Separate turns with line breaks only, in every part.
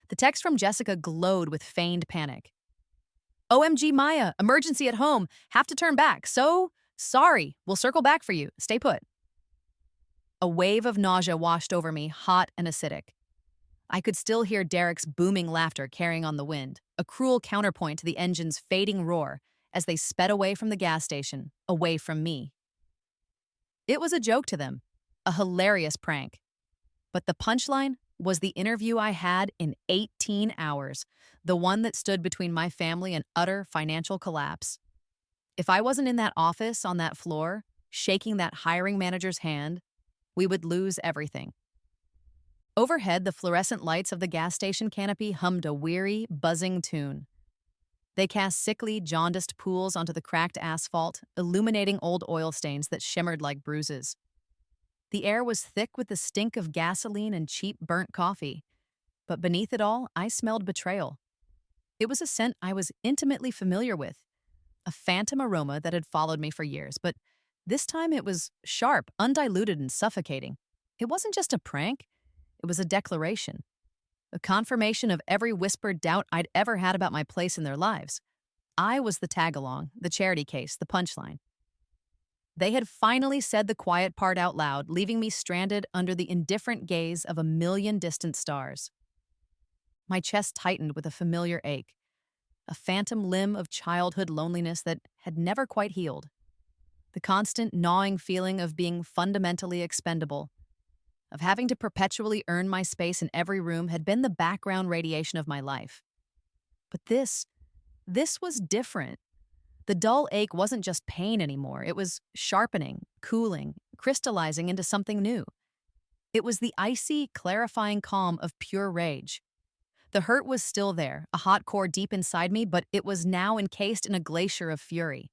The text from Jessica glowed with feigned panic. OMG Maya, emergency at home, have to turn back. So, sorry, we'll circle back for you. Stay put. A wave of nausea washed over me, hot and acidic. I could still hear Derek's booming laughter carrying on the wind, a cruel counterpoint to the engine's fading roar as they sped away from the gas station, away from me. It was a joke to them, a hilarious prank. But the punchline was the interview I had in 18 hours, the one that stood between my family and utter financial collapse. If I wasn't in that office on that floor, shaking that hiring manager's hand, we would lose everything. Overhead, the fluorescent lights of the gas station canopy hummed a weary, buzzing tune. They cast sickly, jaundiced pools onto the cracked asphalt, illuminating old oil stains that shimmered like bruises. The air was thick with the stink of gasoline and cheap burnt coffee. But beneath it all, I smelled betrayal. It was a scent I was intimately familiar with, a phantom aroma that had followed me for years, but this time it was sharp, undiluted, and suffocating. It wasn't just a prank, it was a declaration, a confirmation of every whispered doubt I'd ever had about my place in their lives. I was the tag-along, the charity case, the punchline. They had finally said the quiet part out loud, leaving me stranded under the indifferent gaze of a million distant stars. My chest tightened with a familiar ache, a phantom limb of childhood loneliness that had never quite healed. The constant gnawing feeling of being fundamentally expendable, of having to perpetually earn my space in every room had been the background radiation of my life. But this was different. The dull ache wasn't just pain anymore. It was sharpening, cooling, crystallizing into something new. It was the icy, clarifying calm of pure rage. The hurt was still there, a hot core deep inside me, but it was now encased in a glacier of fury.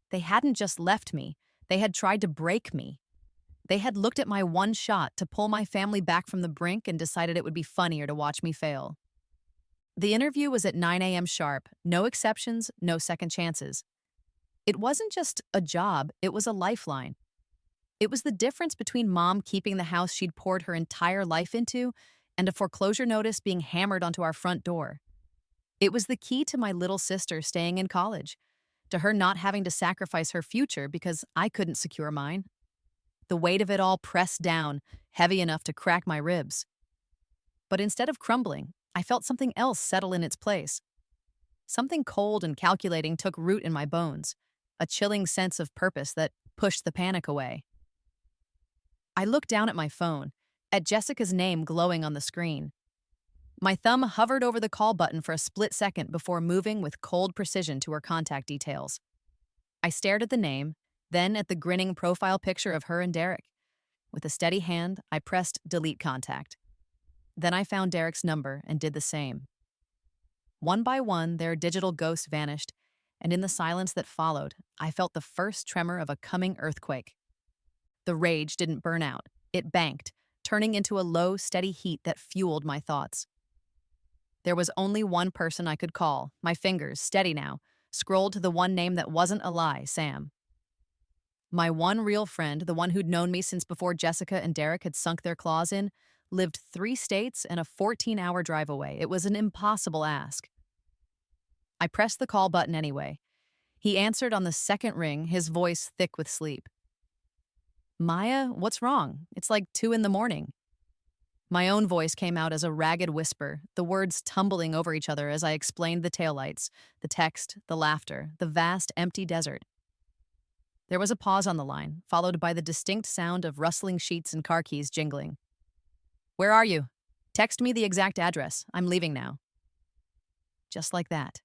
They hadn't just left me. They had tried to break me. They had looked at my one shot to pull my family back from the brink and decided it would be funnier to watch me fail. The interview was at 9 a.m. sharp, no exceptions, no second chances. It wasn't just a job, it was a lifeline. It was the difference between Mom keeping the house she'd poured her entire life into and a foreclosure notice being hammered onto our front door. It was the key to my little sister staying in college, to her not having to sacrifice her future because I couldn't secure mine. The weight of it all pressed down, heavy enough to crack my ribs. But instead of crumbling, I felt something else settle in its place. Something cold and calculating took root in my bones, a chilling sense of purpose that pushed the panic away. I looked down at my phone, at Jessica's name glowing on the screen. My thumb hovered over the call button for a split second before moving with cold precision to her contact details. I stared at the name, then at the grinning profile picture of her and Derek. With a steady hand, I pressed delete contact. Then I found Derek's number and did the same. One by one, their digital ghosts vanished, and in the silence that followed, I felt the first tremor of a coming earthquake. The rage didn't burn out. It banked, turning into a low, steady heat that fueled my thoughts. There was only one person I could call. My fingers, steady now, scrolled to the one name that wasn't a lie, Sam. My one real friend, the one who'd known me since before Jessica and Derek had sunk their claws in, lived 3 states and a 14-hour drive away. It was an impossible ask. I pressed the call button anyway. He answered on the second ring, his voice thick with sleep. Maya, what's wrong? It's like 2 a.m. My own voice came out as a ragged whisper, the words tumbling over each other as I explained the taillights, the text, the laughter, the vast, empty desert. There was a pause on the line, followed by the distinct sound of rustling sheets and car keys jingling. Where are you? Text me the exact address. I'm leaving now. Just like that.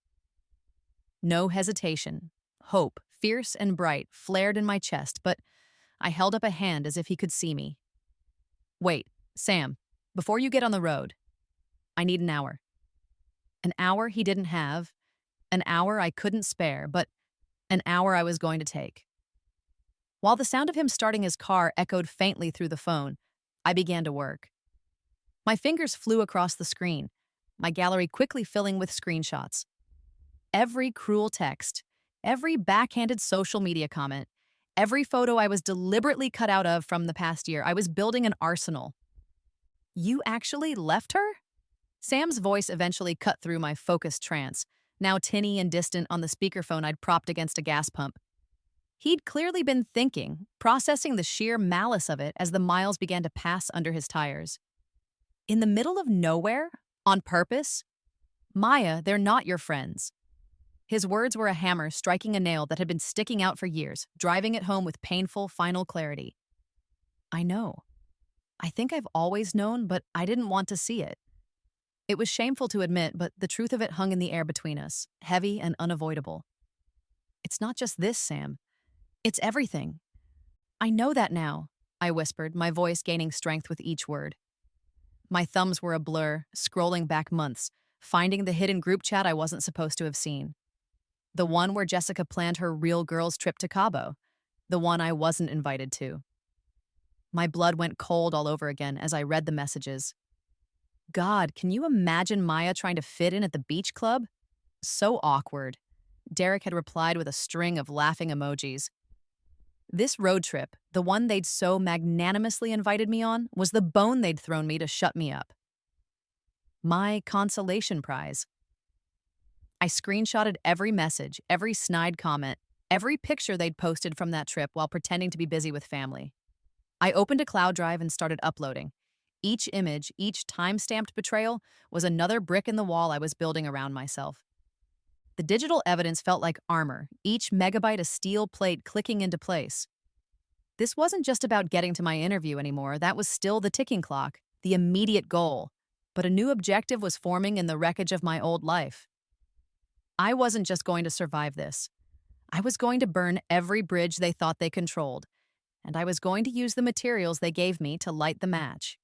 No hesitation. Hope, fierce and bright, flared in my chest, but I held up a hand as if he could see me. Wait, Sam, before you get on the road, I need an hour. An hour he didn't have, an hour I couldn't spare, but an hour I was going to take. While the sound of him starting his car echoed faintly through the phone, I began to work. My fingers flew across the screen, my gallery quickly filling with screenshots. Every cruel text, every backhanded social media comment, every photo I was deliberately cut out of from the past year, I was building an arsenal. You actually left her? Sam's voice eventually cut through my focused trance, now tinny and distant on the speakerphone I'd propped against a gas pump. He'd clearly been thinking, processing the sheer malice of it as the miles began to pass under his tires. In the middle of nowhere? On purpose? Maya, they're not your friends. His words were a hammer striking a nail that had been sticking out for years, driving it home with painful, final clarity. I know. I think I've always known, but I didn't want to see it. It was shameful to admit, but the truth of it hung in the air between us, heavy and unavoidable. It's not just this, Sam. It's everything. I know that now, I whispered, my voice gaining strength with each word. My thumbs were a blur, scrolling back months, finding the hidden group chat I wasn't supposed to have seen. The one where Jessica planned her real girls trip to Cabo. The one I wasn't invited to. My blood went cold all over again as I read the messages. God, can you imagine Maya trying to fit in at the beach club? So awkward. Derek had replied with a string of laughing emojis. This road trip, the one they'd so magnanimously invited me on, was the bone they'd thrown me to shut me up. My consolation prize. I screenshotted every message, every snide comment, every picture they'd posted from that trip while pretending to be busy with family. I opened a cloud drive and started uploading. Each image, each time-stamped betrayal, was another brick in the wall I was building around myself. The digital evidence felt like armor, each megabyte a steel plate clicking into place. This wasn't just about getting to my interview anymore, that was still the ticking clock, the immediate goal. But a new objective was forming in the wreckage of my old life. I wasn't just going to survive this. I was going to burn every bridge they thought they controlled, and I was going to use the materials they gave me to light the match.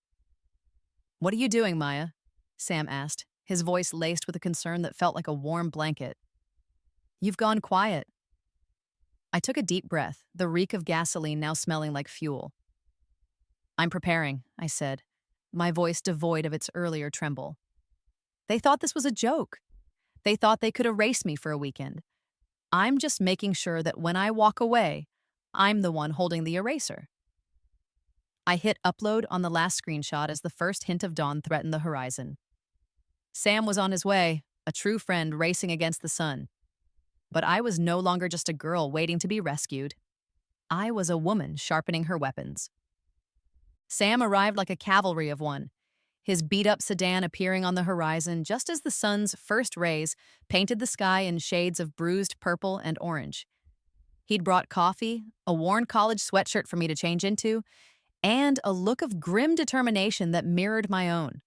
"What are you doing, Maya?" Sam asked, his voice laced with a concern that felt like a warm blanket. "You've gone quiet." I took a deep breath, the reek of gasoline now smelling like fuel. "I'm preparing," I said, my voice devoid of its earlier tremble. They thought this was a joke. They thought they could erase me for a weekend. I'm just making sure that when I walk away, I'm the one holding the eraser. I hit upload on the last screenshot as the first hint of dawn threatened the horizon. Sam was on his way, a true friend racing against the sun. But I was no longer just a girl waiting to be rescued. I was a woman sharpening her weapons. Sam arrived like a cavalry of one, his beat-up sedan appearing on the horizon just as the sun's first rays painted the sky in shades of bruised purple and orange. He'd brought coffee, a worn college sweatshirt for me to change into, and a look of grim determination that mirrored my own.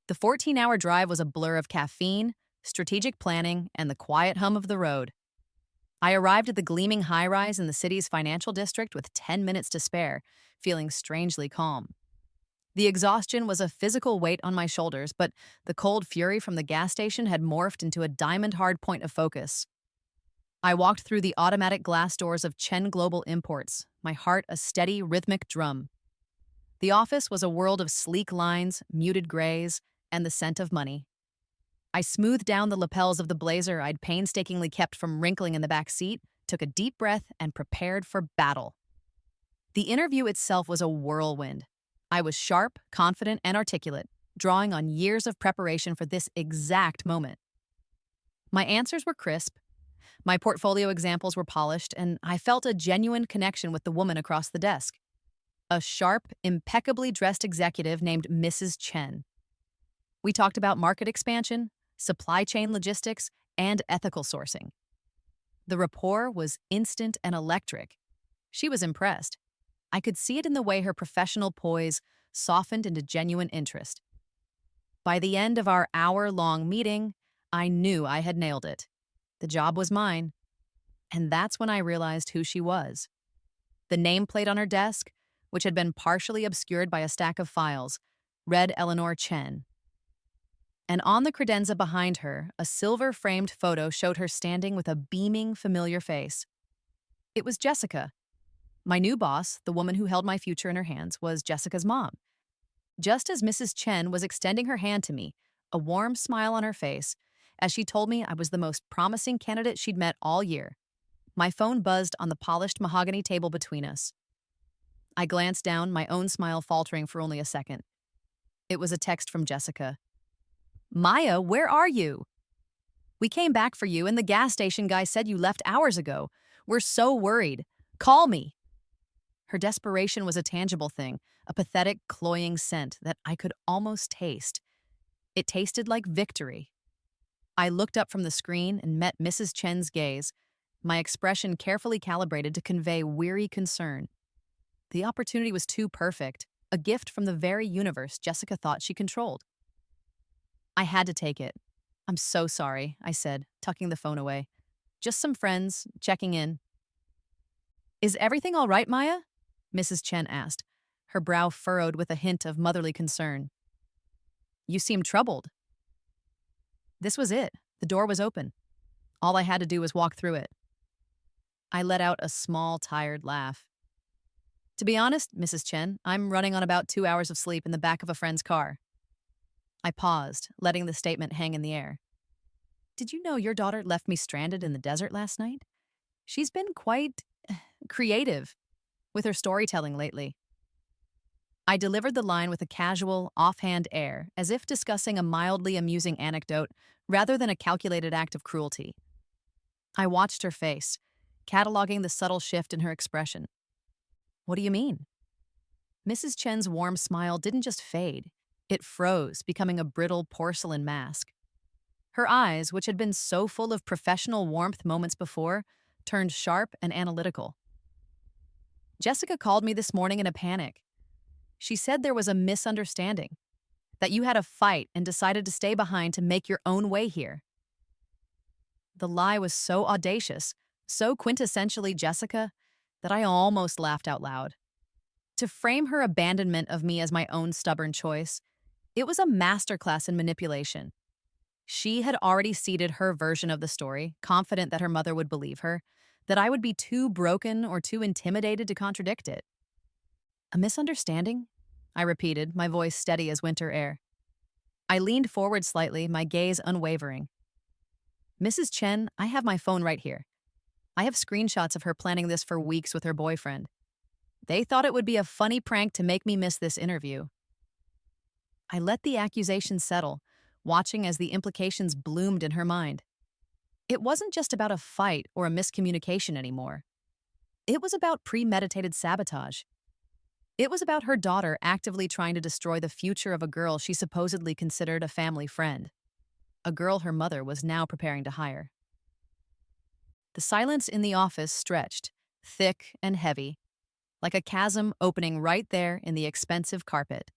The 14-hour drive was a blur of caffeine, strategic planning, and the quiet hum of the road. I arrived at the gleaming high-rise in the city's financial district with 10 minutes to spare, feeling strangely calm. The exhaustion was a physical weight on my shoulders, but the cold fury from the gas station had morphed into a diamond-hard point of focus. I walked through the automatic glass doors of Chen Global Imports, my heart a steady, rhythmic drum. The office was a world of sleek lines, muted grays, and the scent of money. I smoothed down the lapels of the blazer I'd painstakingly kept from wrinkling in the back seat, took a deep breath, and prepared for battle. The interview itself was a whirlwind. I was sharp, confident, and articulate, drawing on years of preparation for this exact moment. My answers were crisp, my portfolio examples were polished, and I felt a genuine connection with the woman across the desk. A sharp, impeccably dressed executive named Mrs. Chen. We talked about market expansion, supply chain logistics, and ethical sourcing. The rapport was instant and electric. She was impressed. I could see it in the way her professional poise softened into genuine interest. By the end of our hour-long meeting, I knew I had nailed it. The job was mine. And that's when I realized who she was. The nameplate on her desk, which had been partially obscured by a stack of files, read Eleanor Chen. And on the credenza behind her, a silver-framed photo showed her standing with a beaming, familiar face. It was Jessica. My new boss, the woman who held my future in her hands, was Jessica's mom. Just as Mrs. Chen was extending her hand to me, a warm smile on her face, as she told me I was the most promising candidate she'd met all year. My phone buzzed on the polished mahogany table between us. I glanced down, my own smile faltering for only a second. It was a text from Jessica. Maya, where are you? We came back for you, and the gas station guy said you left hours ago. We're so worried. Call me. Her desperation was a tangible thing, a pathetic, cloying scent that I could almost taste. It tasted like victory. I looked up from the screen and met Mrs. Chen's gaze, my expression carefully calibrated to convey weary concern. The opportunity was too perfect, a gift from the very universe Jessica thought she controlled. I had to take it. I'm so sorry, I said, tucking the phone away. Just some friends, checking in. Is everything all right, Maya? Mrs. Chen asked, her brow furrowed with a hint of motherly concern. You seem troubled. This was it. The door was open. All I had to do was walk through it. I let out a small, tired laugh. To be honest, Mrs. Chen, I'm running on about 2 hours of sleep in the back of a friend's car. I paused, letting the statement hang in the air. Did you know your daughter left me stranded in the desert last night? She's been quite creative with her storytelling lately. I delivered the line with a casual, offhand air, as if discussing a mildly amusing anecdote rather than a calculated act of cruelty. I watched her face, cataloging the subtle shift in her expression. What do you mean? Mrs. Chen's warm smile didn't just fade. It froze, becoming a brittle porcelain mask. Her eyes, which had been so full of professional warmth moments before, turned sharp and analytical. Jessica called me this morning in a panic. She said there was a misunderstanding, that you had a fight and decided to stay behind to make your own way here. The lie was so audacious, so quintessentially Jessica, that I almost laughed out loud. To frame her abandonment of me as my own stubborn choice, it was a masterclass in manipulation. She had already seeded her version of the story, confident that her mother would believe her, that I would be too broken or too intimidated to contradict it. A misunderstanding? I repeated, my voice steady as winter air. I leaned forward slightly, my gaze unwavering. Mrs. Chen, I have my phone right here. I have screenshots of her planning this for weeks with her boyfriend. They thought it would be a funny prank to make me miss this interview. I let the accusation settle, watching as the implications bloomed in her mind. It wasn't just about a fight or a miscommunication anymore. It was about premeditated sabotage. It was about her daughter actively trying to destroy the future of a girl she supposedly considered a family friend, a girl her mother was now preparing to hire. The silence in the office stretched, thick and heavy, like a chasm opening right there in the expensive carpet.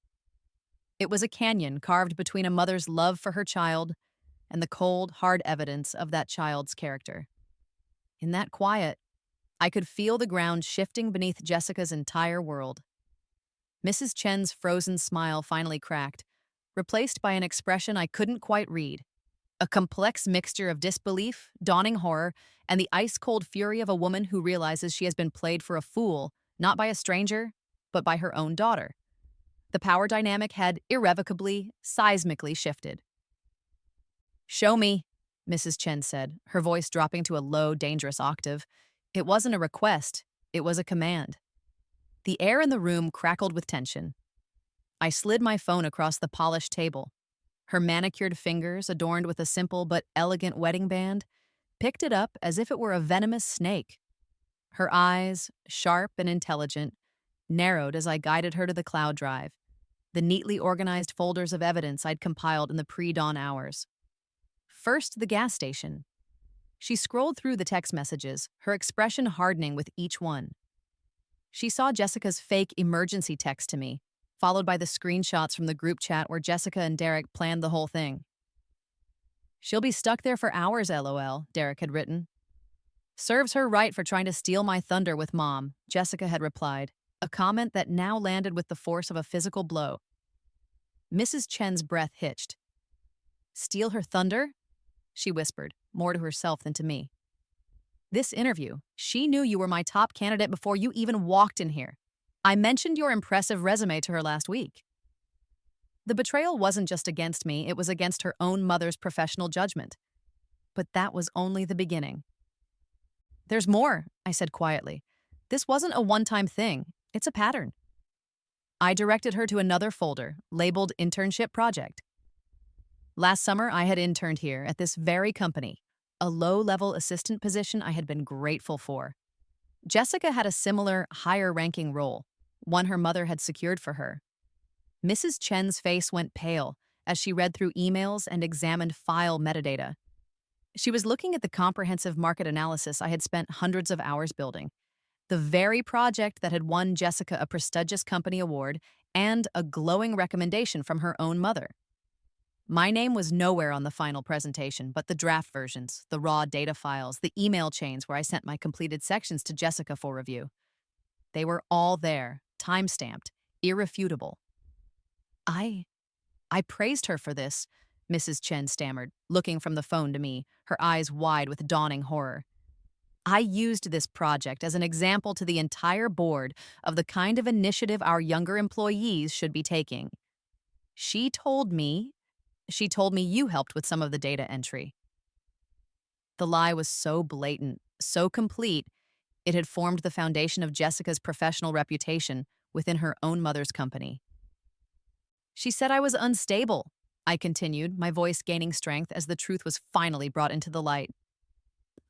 It was a canyon carved between a mother's love for her child and the cold, hard evidence of that child's character. In that quiet, I could feel the ground shifting beneath Jessica's entire world. Mrs. Chen's frozen smile finally cracked, replaced by an expression I couldn't quite read. A complex mixture of disbelief, dawning horror, and the ice-cold fury of a woman who realizes she has been played for a fool, not by a stranger, but by her own daughter. The power dynamic had irrevocably, seismically shifted. Show me, Mrs. Chen said, her voice dropping to a low, dangerous octave. It wasn't a request, it was a command. The air in the room crackled with tension. I slid my phone across the polished table. Her manicured fingers, adorned with a simple but elegant wedding band, picked it up as if it were a venomous snake. Her eyes, sharp and intelligent, narrowed as I guided her to the cloud drive, the neatly organized folders of evidence I'd compiled in the pre-dawn hours. First, the gas station. She scrolled through the text messages, her expression hardening with each one. She saw Jessica's fake emergency text to me, followed by the screenshots from the group chat where Jessica and Derek planned the whole thing. She'll be stuck there for hours, LOL, Derek had written. Serves her right for trying to steal my thunder with Mom, Jessica had replied, a comment that now landed with the force of a physical blow. Mrs. Chen's breath hitched. Steal her thunder? She whispered, more to herself than to me. This interview, she knew you were my top candidate before you even walked in here. I mentioned your impressive resume to her last week. The betrayal wasn't just against me, it was against her own mother's professional judgment. But that was only the beginning. There's more, I said quietly. This wasn't a one-time thing, it's a pattern. I directed her to another folder, labeled Internship Project. Last summer, I had interned here at this very company, a low-level assistant position I had been grateful for. Jessica had a similar, higher-ranking role, one her mother had secured for her. Mrs. Chen's face went pale as she read through emails and examined file metadata. She was looking at the comprehensive market analysis I had spent hundreds of hours building, the very project that had won Jessica a prestigious company award and a glowing recommendation from her own mother. My name was nowhere on the final presentation, but the draft versions, the raw data files, the email chains where I sent my completed sections to Jessica for review. They were all there, time-stamped, irrefutable. I praised her for this, Mrs. Chen stammered, looking from the phone to me, her eyes wide with dawning horror. I used this project as an example to the entire board of the kind of initiative our younger employees should be taking. She told me you helped with some of the data entry. The lie was so blatant, so complete, it had formed the foundation of Jessica's professional reputation within her own mother's company. She said I was unstable, I continued, my voice gaining strength as the truth was finally brought into the light.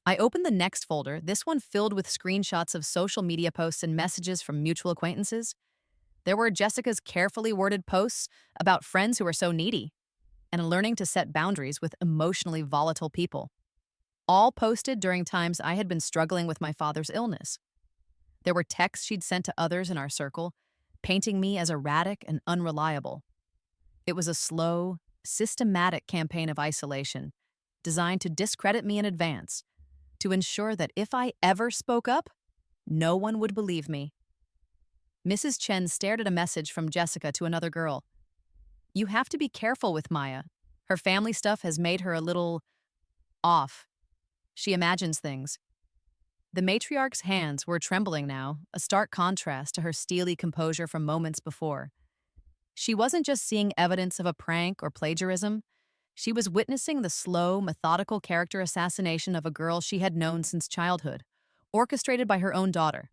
I opened the next folder, this one filled with screenshots of social media posts and messages from mutual acquaintances. There were Jessica's carefully worded posts about friends who are so needy and learning to set boundaries with emotionally volatile people, all posted during times I had been struggling with my father's illness. There were texts she'd sent to others in our circle, painting me as erratic and unreliable. It was a slow, systematic campaign of isolation, designed to discredit me in advance, to ensure that if I ever spoke up, no one would believe me. Mrs. Chen stared at a message from Jessica to another girl. You have to be careful with Maya. Her family stuff has made her a little off. She imagines things. The matriarch's hands were trembling now, a stark contrast to her steely composure from moments before. She wasn't just seeing evidence of a prank or plagiarism. She was witnessing the slow, methodical character assassination of a girl she had known since childhood, orchestrated by her own daughter.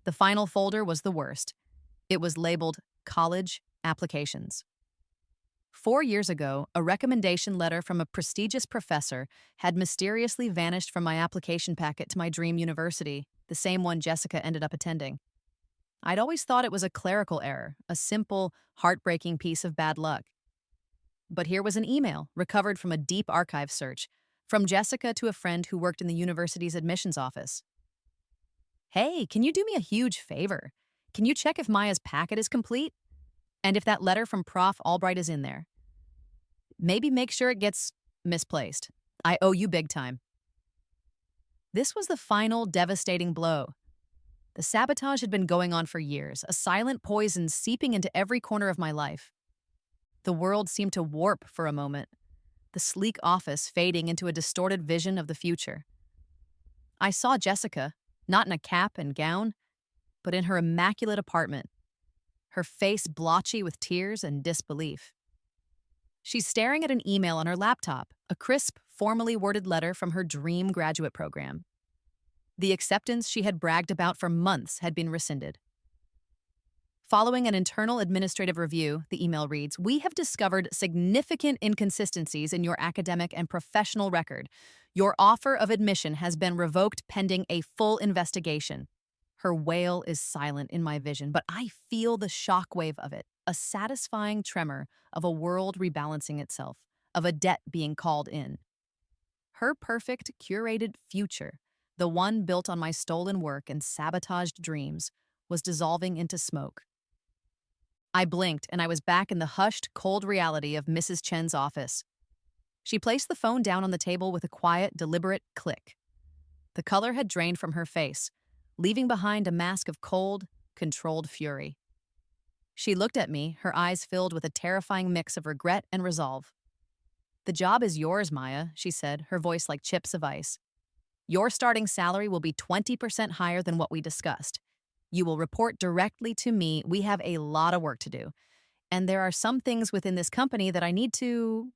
The final folder was the worst. It was labeled College Applications. 4 years ago, a recommendation letter from a prestigious professor had mysteriously vanished from my application packet to my dream university, the same one Jessica ended up attending. I'd always thought it was a clerical error, a simple, heartbreaking piece of bad luck. But here was an email, recovered from a deep archive search, from Jessica to a friend who worked in the university's admissions office. Hey, can you do me a huge favor? Can you check if Maya's packet is complete? And if that letter from Prof. Albright is in there? Maybe make sure it gets misplaced. I owe you big time. This was the final devastating blow. The sabotage had been going on for years, a silent poison seeping into every corner of my life. The world seemed to warp for a moment, the sleek office fading into a distorted vision of the future. I saw Jessica, not in a cap and gown, but in her immaculate apartment, her face blotchy with tears and disbelief. She's staring at an email on her laptop, a crisp, formally worded letter from her dream graduate program. The acceptance she had bragged about for months had been rescinded. Following an internal administrative review, the email reads, "We have discovered significant inconsistencies in your academic and professional record. Your offer of admission has been revoked pending a full investigation." Her wail is silent in my vision, but I feel the shockwave of it, a satisfying tremor of a world rebalancing itself, of a debt being called in. Her perfect, curated future, the one built on my stolen work and sabotaged dreams, was dissolving into smoke. I blinked, and I was back in the hushed, cold reality of Mrs. Chen's office. She placed the phone down on the table with a quiet, deliberate click. The color had drained from her face, leaving behind a mask of cold, controlled fury. She looked at me, her eyes filled with a terrifying mix of regret and resolve. "The job is yours, Maya," she said, her voice like chips of ice. "Your starting salary will be 20% higher than what we discussed. You will report directly to me. We have a lot of work to do. And there are some things within this company that I need to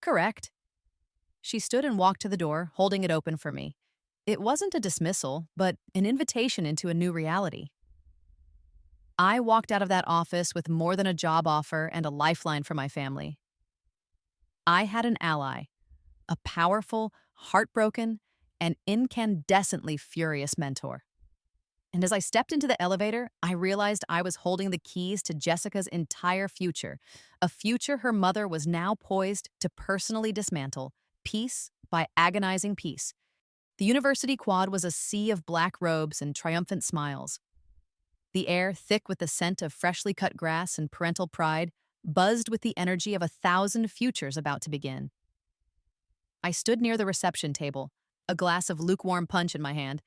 correct." She stood and walked to the door, holding it open for me. It wasn't a dismissal, but an invitation into a new reality. I walked out of that office with more than a job offer and a lifeline for my family. I had an ally, a powerful, heartbroken, and incandescently furious mentor. And as I stepped into the elevator, I realized I was holding the keys to Jessica's entire future, a future her mother was now poised to personally dismantle, piece by agonizing piece. The university quad was a sea of black robes and triumphant smiles. The air, thick with the scent of freshly cut grass and parental pride, buzzed with the energy of 1,000 futures about to begin. I stood near the reception table, a glass of lukewarm punch in my hand,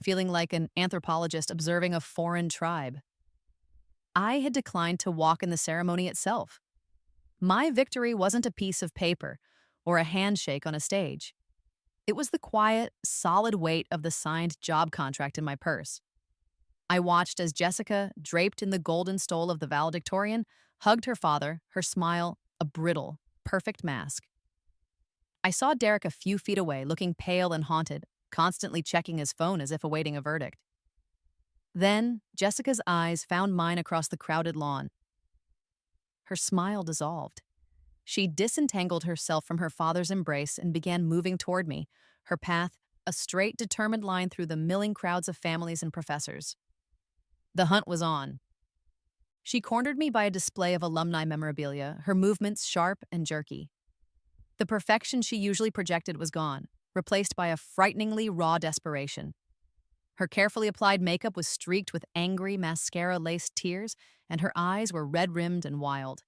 feeling like an anthropologist observing a foreign tribe. I had declined to walk in the ceremony itself. My victory wasn't a piece of paper or a handshake on a stage. It was the quiet, solid weight of the signed job contract in my purse. I watched as Jessica, draped in the golden stole of the valedictorian, hugged her father, her smile a brittle, perfect mask. I saw Derek a few feet away, looking pale and haunted, constantly checking his phone as if awaiting a verdict. Then, Jessica's eyes found mine across the crowded lawn. Her smile dissolved. She disentangled herself from her father's embrace and began moving toward me, her path a straight, determined line through the milling crowds of families and professors. The hunt was on. She cornered me by a display of alumni memorabilia, her movements sharp and jerky. The perfection she usually projected was gone, replaced by a frighteningly raw desperation. Her carefully applied makeup was streaked with angry, mascara-laced tears, and her eyes were red-rimmed and wild.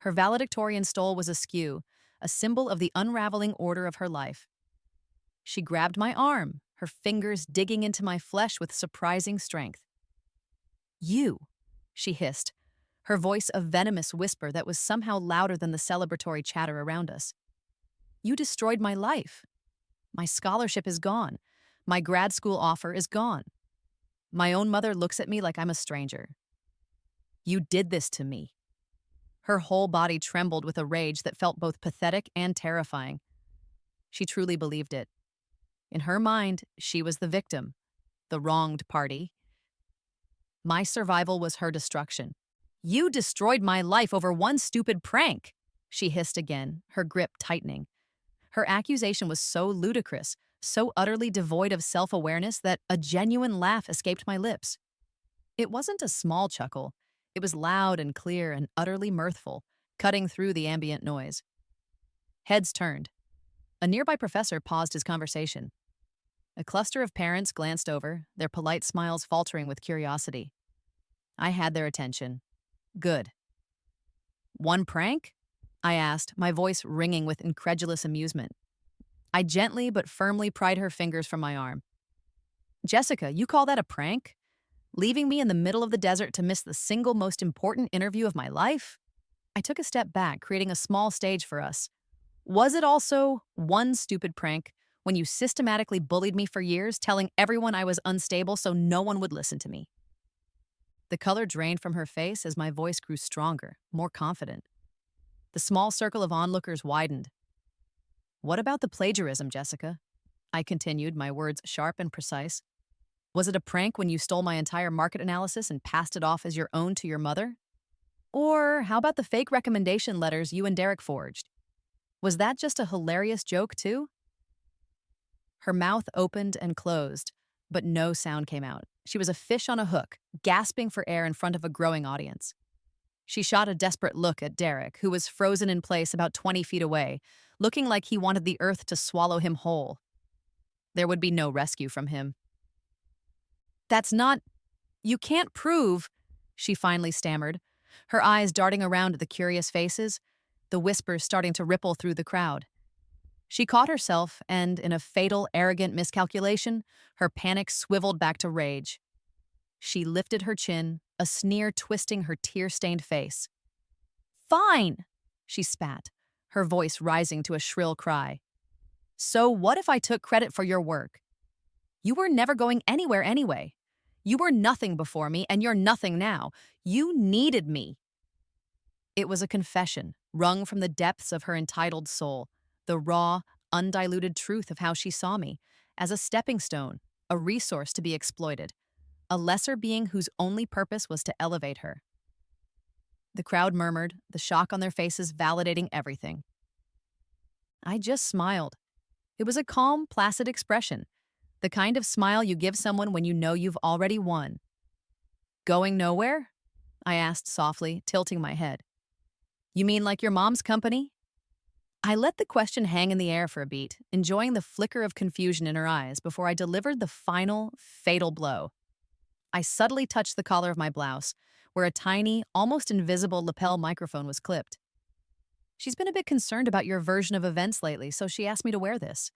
Her valedictorian stole was askew, a symbol of the unraveling order of her life. She grabbed my arm, her fingers digging into my flesh with surprising strength. "You," she hissed, her voice a venomous whisper that was somehow louder than the celebratory chatter around us. "You destroyed my life. My scholarship is gone. My grad school offer is gone. My own mother looks at me like I'm a stranger. You did this to me." Her whole body trembled with a rage that felt both pathetic and terrifying. She truly believed it. In her mind, she was the victim, the wronged party. My survival was her destruction. "You destroyed my life over one stupid prank," she hissed again, her grip tightening. Her accusation was so ludicrous, so utterly devoid of self-awareness that a genuine laugh escaped my lips. It wasn't a small chuckle. It was loud and clear and utterly mirthful, cutting through the ambient noise. Heads turned. A nearby professor paused his conversation. A cluster of parents glanced over, their polite smiles faltering with curiosity. I had their attention. Good. "One prank?" I asked, my voice ringing with incredulous amusement. I gently but firmly pried her fingers from my arm. "Jessica, you call that a prank? Leaving me in the middle of the desert to miss the single most important interview of my life?" I took a step back, creating a small stage for us. "Was it also one stupid prank when you systematically bullied me for years, telling everyone I was unstable so no one would listen to me?" The color drained from her face as my voice grew stronger, more confident. The small circle of onlookers widened. "What about the plagiarism, Jessica?" I continued, my words sharp and precise. "Was it a prank when you stole my entire market analysis and passed it off as your own to your mother? Or how about the fake recommendation letters you and Derek forged? Was that just a hilarious joke, too?" Her mouth opened and closed, but no sound came out. She was a fish on a hook, gasping for air in front of a growing audience. She shot a desperate look at Derek, who was frozen in place about 20 feet away, looking like he wanted the earth to swallow him whole. There would be no rescue from him. "That's not... You can't prove..." she finally stammered, her eyes darting around the curious faces, the whispers starting to ripple through the crowd. She caught herself, and in a fatal, arrogant miscalculation, her panic swiveled back to rage. She lifted her chin, a sneer twisting her tear-stained face. "Fine," she spat, her voice rising to a shrill cry. "So what if I took credit for your work? You were never going anywhere anyway. You were nothing before me, and you're nothing now. You needed me." It was a confession, wrung from the depths of her entitled soul, the raw, undiluted truth of how she saw me, as a stepping stone, a resource to be exploited, a lesser being whose only purpose was to elevate her. The crowd murmured, the shock on their faces validating everything. I just smiled. It was a calm, placid expression, the kind of smile you give someone when you know you've already won. Going nowhere? I asked softly, tilting my head. You mean like your mom's company? I let the question hang in the air for a beat, enjoying the flicker of confusion in her eyes before I delivered the final, fatal blow. I subtly touched the collar of my blouse, where a tiny, almost invisible lapel microphone was clipped. She's been a bit concerned about your version of events lately, so she asked me to wear this.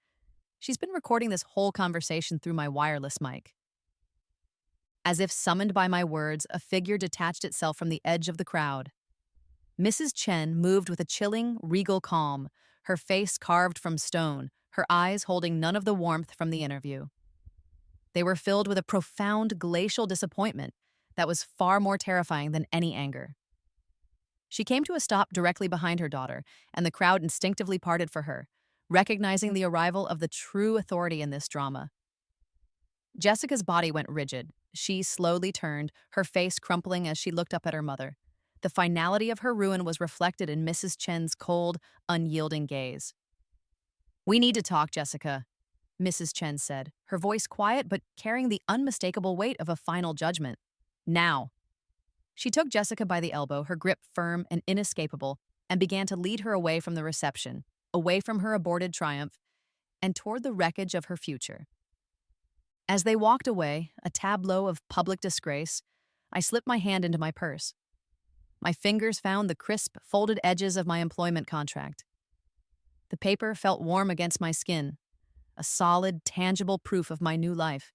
She's been recording this whole conversation through my wireless mic. As if summoned by my words, a figure detached itself from the edge of the crowd. Mrs. Chen moved with a chilling, regal calm, her face carved from stone, her eyes holding none of the warmth from the interview. They were filled with a profound glacial disappointment that was far more terrifying than any anger. She came to a stop directly behind her daughter, and the crowd instinctively parted for her, recognizing the arrival of the true authority in this drama. Jessica's body went rigid. She slowly turned, her face crumpling as she looked up at her mother. The finality of her ruin was reflected in Mrs. Chen's cold, unyielding gaze. "We need to talk, Jessica," Mrs. Chen said, her voice quiet but carrying the unmistakable weight of a final judgment. "Now." She took Jessica by the elbow, her grip firm and inescapable, and began to lead her away from the reception, away from her aborted triumph, and toward the wreckage of her future. As they walked away, a tableau of public disgrace, I slipped my hand into my purse. My fingers found the crisp, folded edges of my employment contract. The paper felt warm against my skin, a solid, tangible proof of my new life,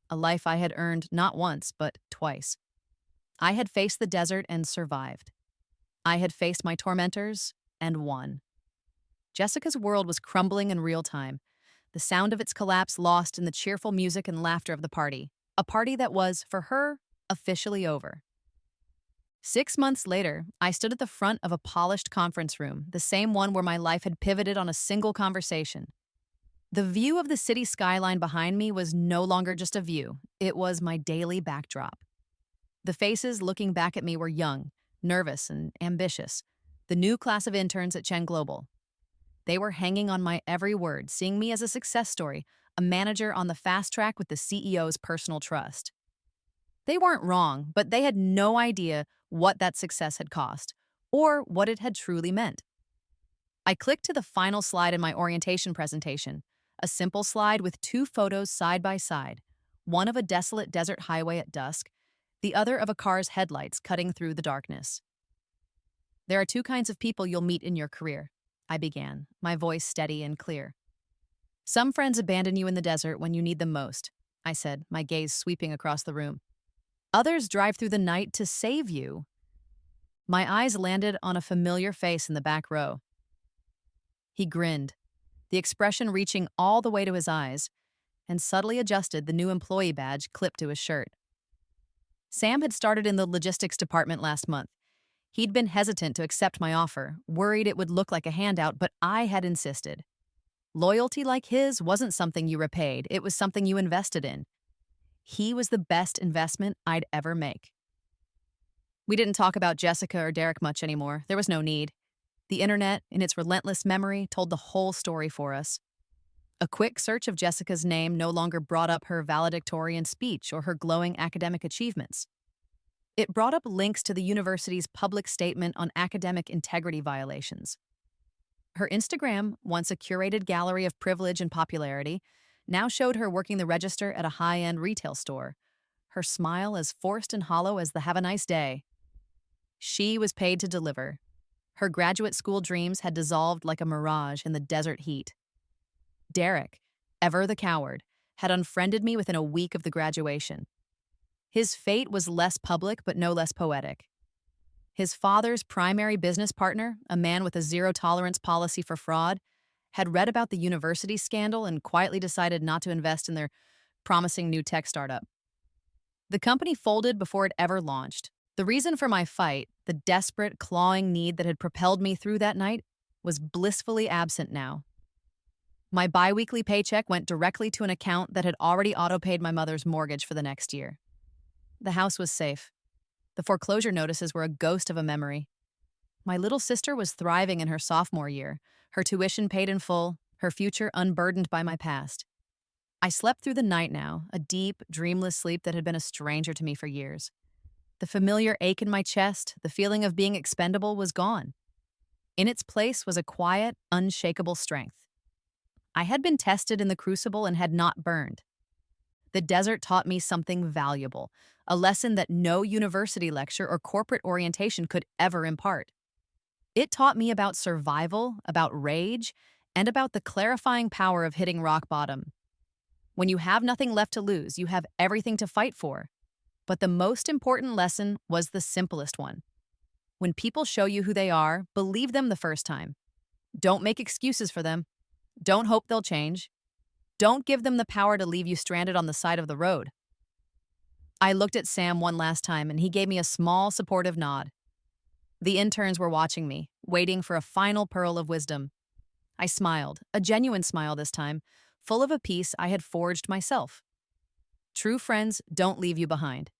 a life I had earned not once, but twice. I had faced the desert and survived. I had faced my tormentors and won. Jessica's world was crumbling in real time, the sound of its collapse lost in the cheerful music and laughter of the party, a party that was, for her, officially over. 6 months later, I stood at the front of a polished conference room, the same one where my life had pivoted on a single conversation. The view of the city skyline behind me was no longer just a view, it was my daily backdrop. The faces looking back at me were young, nervous, and ambitious, the new class of interns at Chen Global. They were hanging on my every word, seeing me as a success story, a manager on the fast track with the CEO's personal trust. They weren't wrong, but they had no idea what that success had cost, or what it had truly meant. I clicked to the final slide in my orientation presentation, a simple slide with 2 photos side by side, one of a desolate desert highway at dusk, the other of a car's headlights cutting through the darkness. "There are 2 kinds of people you'll meet in your career," I began, my voice steady and clear. "Some friends abandon you in the desert when you need them most," I said, my gaze sweeping across the room. "Others drive through the night to save you." My eyes landed on a familiar face in the back row. He grinned, the expression reaching all the way to his eyes, and subtly adjusted the new employee badge clipped to his shirt. Sam had started in the logistics department last month. He'd been hesitant to accept my offer, worried it would look like a handout, but I had insisted. Loyalty like his wasn't something you repaid, it was something you invested in. He was the best investment I'd ever make. We didn't talk about Jessica or Derek much anymore. There was no need. The internet, in its relentless memory, told the whole story for us. A quick search of Jessica's name no longer brought up her valedictorian speech or her glowing academic achievements. It brought up links to the university's public statement on academic integrity violations. Her Instagram, once a curated gallery of privilege and popularity, now showed her working the register at a high-end retail store, her smile as forced and hollow as the "have a nice day." She was paid to deliver. Her graduate school dreams had dissolved like a mirage in the desert heat. Derek, ever the coward, had unfriended me within a week of the graduation. His fate was less public but no less poetic. His father's primary business partner, a man with a zero-tolerance policy for fraud, had read about the university scandal and quietly decided not to invest in their promising new tech startup. The company folded before it ever launched. The reason for my fight, the desperate, clawing need that had propelled me through that night, was blissfully absent now. My biweekly paycheck went directly to an account that had already auto-paid my mother's mortgage for the next year. The house was safe. The foreclosure notices were a ghost of a memory. My little sister was thriving in her sophomore year, her tuition paid in full, her future unburdened by my past. I slept through the night now, a deep, dreamless sleep that had been a stranger to me for years. The familiar ache in my chest, the feeling of being expendable was gone. In its place was a quiet, unshakable strength. I had been tested in the crucible and had not burned. The desert taught me something valuable, a lesson that no university lecture or corporate orientation could ever impart. It taught me about survival, about rage, and about the clarifying power of hitting rock bottom. When you have nothing left to lose, you have everything to fight for. But the most important lesson was the simplest one. When people show you who they are, believe them the first time. Don't make excuses for them. Don't hope they'll change. Don't give them the power to leave you stranded on the side of the road. I looked at Sam one last time, and he gave me a small, supportive nod. The interns were watching me, waiting for a final pearl of wisdom. I smiled, a genuine smile this time, full of a peace I had forged myself. True friends don't leave you behind.